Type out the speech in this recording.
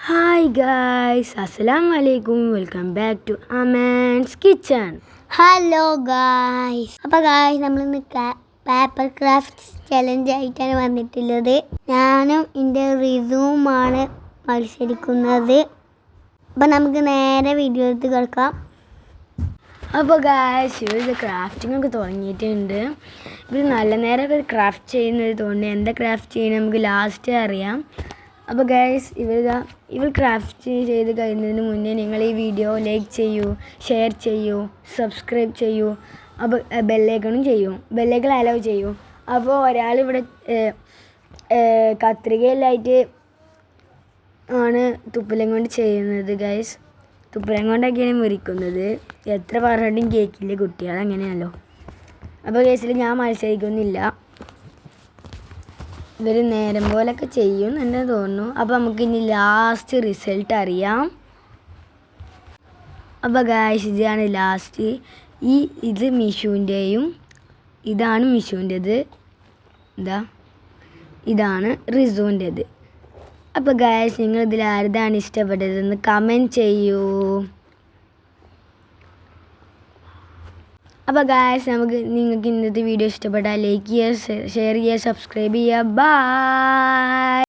Hi guys, Assalamu alaikum. Welcome back to Aman's Kitchen. Hello guys. അപ്പോൾ guys നമ്മളിന്ന് paper craft challenge ആയിട്ടാണ് വന്നിട്ടുള്ളത്. ഞാനും എൻ്റെ റിസുവുമാണ് മത്സരിക്കുന്നത്. അപ്പോൾ നമുക്ക് നേരെ വീഡിയോ എടുത്ത് കിടക്കാം. അപ്പോൾ ഗായ്സ് ഇവർ ക്രാഫ്റ്റിംഗ് ഒക്കെ തുടങ്ങിയിട്ടുണ്ട്. ഇവർ നല്ല നേരം ക്രാഫ്റ്റ് ചെയ്യുന്നത് തോന്നുന്നു. എന്താ ക്രാഫ്റ്റ് ചെയ്യുന്നത് നമുക്ക് ലാസ്റ്റ് അറിയാം. അപ്പോൾ ഗൈസ് ഇവർ ക്രാഫ്റ്റ് ചെയ്ത് കഴിയുന്നതിന് മുന്നേ നിങ്ങൾ ഈ വീഡിയോ ലൈക്ക് ചെയ്യൂ, ഷെയർ ചെയ്യൂ, സബ്സ്ക്രൈബ് ചെയ്യൂ, അപ്പോൾ ബെല്ലൈക്കണും ചെയ്യൂ, ബെല്ലൈക്കൺ അലോ ചെയ്യൂ. അപ്പോൾ ഒരാളിവിടെ കത്രികയിലായിട്ട് ആണ് തുപ്പലം കൊണ്ട് ചെയ്യുന്നത് ഗൈസ്. തുപ്പലം കൊണ്ടൊക്കെയാണ് മുറിക്കുന്നത്. എത്ര പറഞ്ഞിട്ടും കേക്കില്ല കുട്ടികൾ, അങ്ങനെയാണല്ലോ. അപ്പോൾ കേസിൽ ഞാൻ മത്സരിക്കുന്നില്ല. ഇവർ നേരം പോലൊക്കെ ചെയ്യും എന്ന് തോന്നുന്നു. അപ്പോൾ നമുക്കിനി ലാസ്റ്റ് റിസൾട്ട് അറിയാം. അപ്പോൾ ഗായ്സ് ഇതാണ് ലാസ്റ്റ്. ഇത് മിഷുവിൻ്റെയും ഇതാണ് മിഷുവിൻ്റെത്, ഇതാണ് റിസുവിൻ്റെത്. അപ്പോൾ ഗായ്സ് നിങ്ങൾ ഇതിൽ ആരുതാണ് ഇഷ്ടപ്പെട്ടതെന്ന് കമൻറ്റ് ചെയ്യൂ. അപ്പോൾ ഗായ്സ് നിങ്ങൾക്ക് ഇന്നത്തെ വീഡിയോ ഇഷ്ടപ്പെട്ടാൽ ലൈക്ക് ചെയ്യുക, ഷെയർ ചെയ്യുക, സബ്സ്ക്രൈബ് ചെയ്യുക. ബൈ.